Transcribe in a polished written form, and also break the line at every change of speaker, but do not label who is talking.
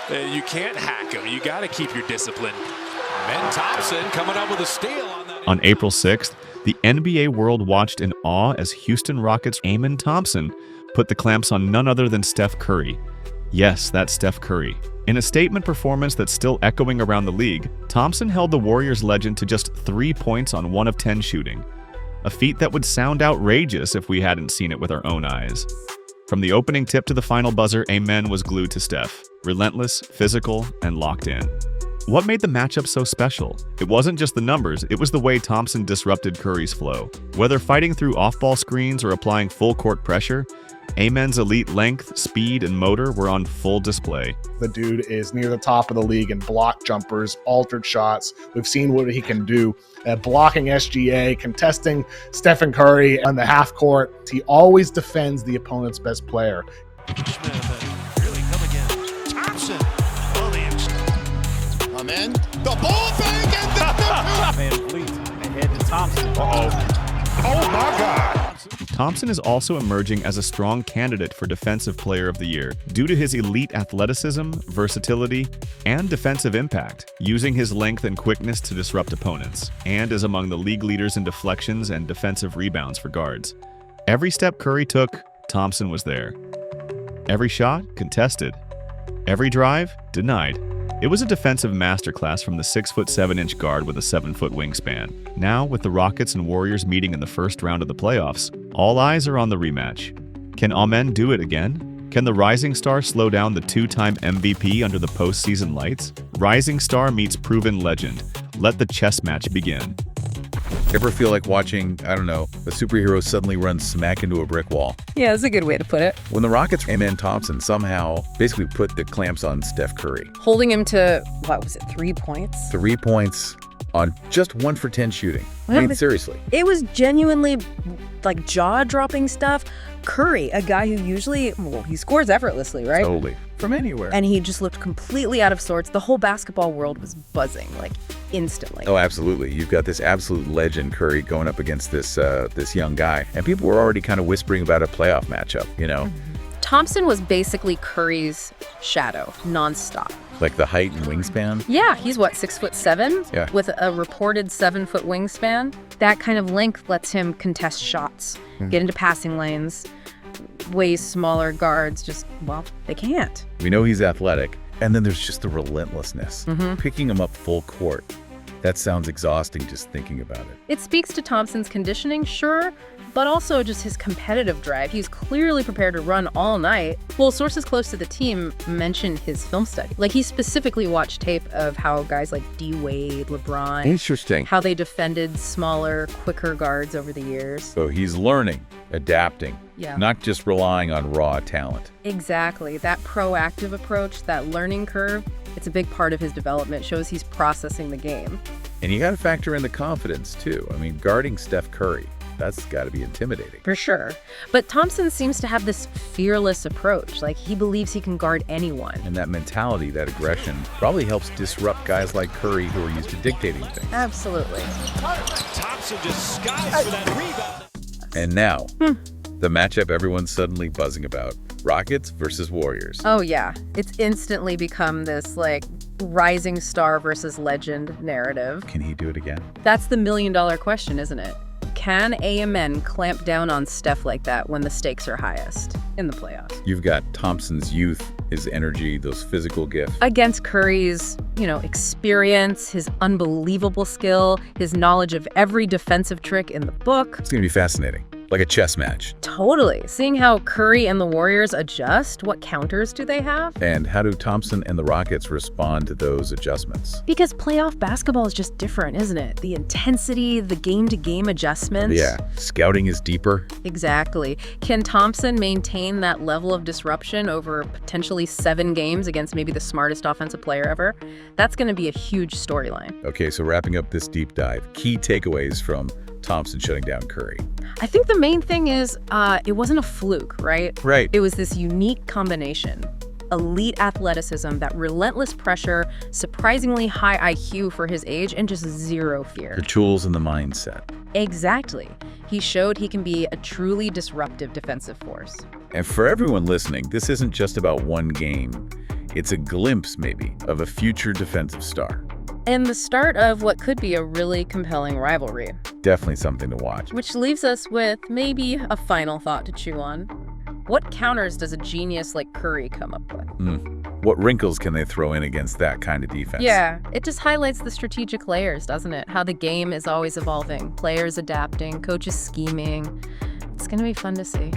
You can't hack him. You got to keep your discipline. And Thompson coming up with a steal on that.
On April 6th, the NBA world watched in awe as Houston Rockets' Thompson put the clamps on none other than Steph Curry. Yes, that's Steph Curry. In a statement performance that's still echoing around the league, Thompson held the Warriors legend to just 3 points on 1 of 10 shooting. A feat that would sound outrageous if we hadn't seen it with our own eyes. From the opening tip to the final buzzer, Amen was glued to Steph. Relentless, physical, and locked in. What made the matchup so special? It wasn't just the numbers, it was the way Thompson disrupted Curry's flow. Whether fighting through off-ball screens or applying full-court pressure, Amen's elite length, speed, and motor were on full display.
The dude is near the top of the league in block jumpers, altered shots. We've seen what he can do at blocking SGA, contesting Stephen Curry on the half court. He always defends the opponent's best player.
Really come again. Thompson. Amen. The ball fake and the
Van Fleet ahead to Thompson.
Oh my God.
Thompson is also emerging as a strong candidate for Defensive Player of the Year due to his elite athleticism, versatility, and defensive impact, using his length and quickness to disrupt opponents, and is among the league leaders in deflections and defensive rebounds for guards. Every step Curry took, Thompson was there. Every shot, contested. Every drive, denied. It was a defensive masterclass from the 6'7" guard with a 7-foot wingspan. Now, with the Rockets and Warriors meeting in the first round of the playoffs, all eyes are on the rematch. Can Amen do it again? Can the Rising Star slow down the 2-time MVP under the postseason lights? Rising Star meets proven legend. Let the chess match begin.
Ever feel like watching, I don't know, a superhero suddenly run smack into a brick wall?
Yeah, that's a good way to put it.
When the Rockets and Thompson somehow basically put the clamps on Steph Curry.
Holding him to, 3 points?
3 points on just 1 for 10 shooting. I mean, seriously.
It was genuinely jaw-dropping stuff. Curry, a guy who usually, he scores effortlessly, right?
Totally. From anywhere.
And he just looked completely out of sorts. The whole basketball world was buzzing, instantly.
Oh, absolutely. You've got this absolute legend, Curry, going up against this young guy. And people were already kind of whispering about a playoff matchup, you know?
Thompson was basically Curry's shadow, nonstop.
Like the height and wingspan?
Yeah, he's 6'7"?
Yeah.
With a reported 7-foot wingspan. That kind of length lets him contest shots, get into passing lanes. Way smaller guards they can't.
We know he's athletic. And then there's just the relentlessness. Picking him up full court. That sounds exhausting just thinking about it.
It speaks to Thompson's conditioning, sure, but also just his competitive drive. He's clearly prepared to run all night. Well, sources close to the team mentioned his film study. He specifically watched tape of how guys like D. Wade, LeBron,
Interesting.
how they defended smaller, quicker guards over the years.
So he's learning, adapting, not just relying on raw talent.
Exactly. That proactive approach, that learning curve, it's a big part of his development. Shows he's processing the game.
And you got to factor in the confidence, too. I mean, guarding Steph Curry, that's got to be intimidating.
For sure. But Thompson seems to have this fearless approach. He believes he can guard anyone.
And that mentality, that aggression, probably helps disrupt guys like Curry who are used to dictating things.
Absolutely.
Thompson just skies for that rebound.
And now, the matchup everyone's suddenly buzzing about. Rockets versus Warriors.
Oh, yeah. It's instantly become this, rising star versus legend narrative.
Can he do it again?
That's the million-dollar question, isn't it? Can Amen clamp down on Steph like that when the stakes are highest in the playoffs?
You've got Thompson's youth, his energy, those physical gifts.
Against Curry's, experience, his unbelievable skill, his knowledge of every defensive trick in the book.
It's going to be fascinating. Like a chess match.
Totally. Seeing how Curry and the Warriors adjust, what counters do they have?
And how do Thompson and the Rockets respond to those adjustments?
Because playoff basketball is just different, isn't it? The intensity, the game-to-game adjustments.
Yeah, scouting is deeper.
Exactly. Can Thompson maintain that level of disruption over potentially 7 games against maybe the smartest offensive player ever? That's going to be a huge storyline.
Okay, so wrapping up this deep dive, key takeaways from Thompson shutting down Curry.
I think the main thing is it wasn't a fluke, right?
Right.
It was this unique combination. Elite athleticism, that relentless pressure, surprisingly high IQ for his age, and just zero fear.
The tools and the mindset.
Exactly. He showed he can be a truly disruptive defensive force.
And for everyone listening, this isn't just about one game. It's a glimpse, maybe, of a future defensive star.
And the start of what could be a really compelling rivalry.
Definitely something to watch.
Which leaves us with maybe a final thought to chew on. What counters does a genius like Curry come up with?
What wrinkles can they throw in against that kind of defense?
Yeah, it just highlights the strategic layers, doesn't it? How the game is always evolving, players adapting, coaches scheming. It's going to be fun to see.